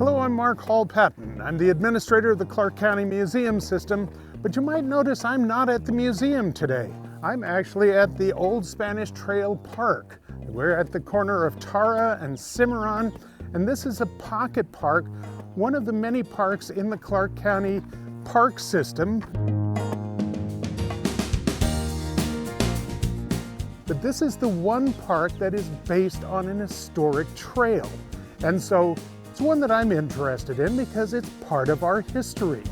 Hello, I'm Mark Hall-Patton. I'm the administrator of the Clark County Museum System, but you might notice I'm not at the museum today. I'm actually at the Old Spanish Trail Park. We're at the corner of Tara and Cimarron, and this is a pocket park, one of the many parks in the Clark County Park System. But this is the one park that is based on an historic trail. And so it's one that I'm interested in because it's part of our history.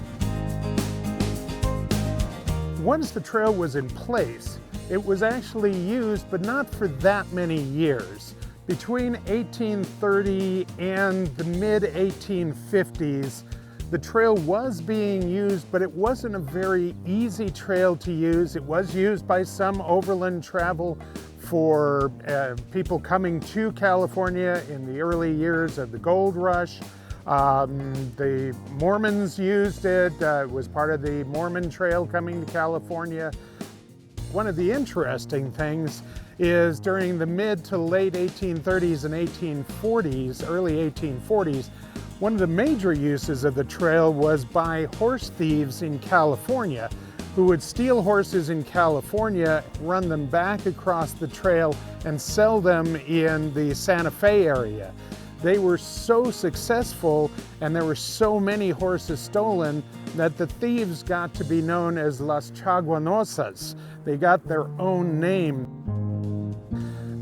Once the trail was in place, it was actually used, but not for that many years. Between 1830 and the mid-1850s, the trail was being used, but it wasn't a very easy trail to use. It was used by some overland travel for people coming to California in the early years of the gold rush. The Mormons used it. It was part of the Mormon Trail coming to California. One of the interesting things is during the mid to late 1830s and 1840s, early 1840s, one of the major uses of the trail was by horse thieves in California, who would steal horses in California, run them back across the trail, and sell them in the Santa Fe area. They were so successful, and there were so many horses stolen, that the thieves got to be known as Las Chaguanosas. They got their own name.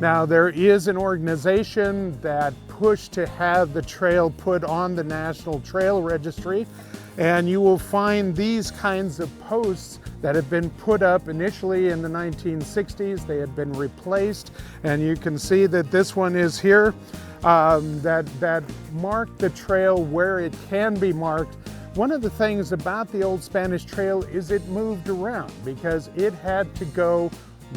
Now, there is an organization that pushed to have the trail put on the National Trail Registry, and you will find these kinds of posts that have been put up initially in the 1960s. They had been replaced, and you can see that this one is here, that mark the trail where it can be marked. One of the things about the Old Spanish Trail is it moved around because it had to go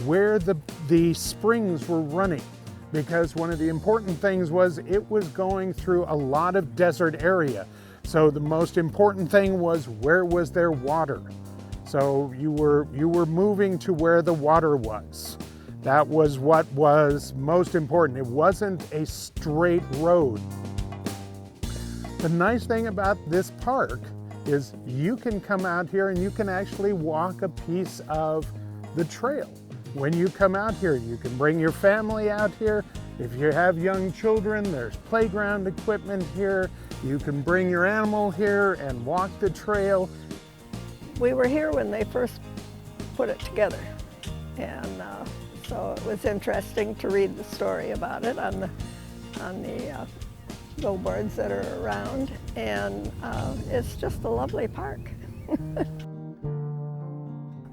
where the springs were running, because one of the important things was it was going through a lot of desert area. So the most important thing was, where was there water? So you were moving to where the water was. That was what was most important. It wasn't a straight road. The nice thing about this park is you can come out here and you can actually walk a piece of the trail. When you come out here, you can bring your family out here. If you have young children, there's playground equipment here. You can bring your animal here and walk the trail. We were here when they first put it together, and so it was interesting to read the story about it on the billboards that are around, and it's just a lovely park.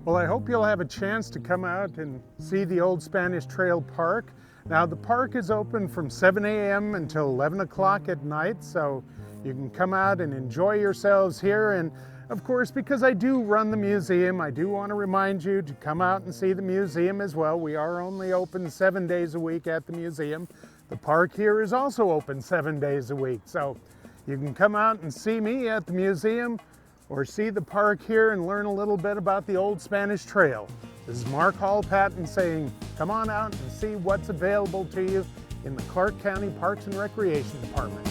Well, I hope you'll have a chance to come out and see the Old Spanish Trail Park. Now, the park is open from 7 a.m. until 11 o'clock at night, so you can come out and enjoy yourselves here. And of course, because I do run the museum, I do want to remind you to come out and see the museum as well. We are only open 7 days a week at the museum. The park here is also open 7 days a week, so you can come out and see me at the museum, or see the park here and learn a little bit about the Old Spanish Trail. This is Mark Hall-Patton saying, come on out and see what's available to you in the Clark County Parks and Recreation Department.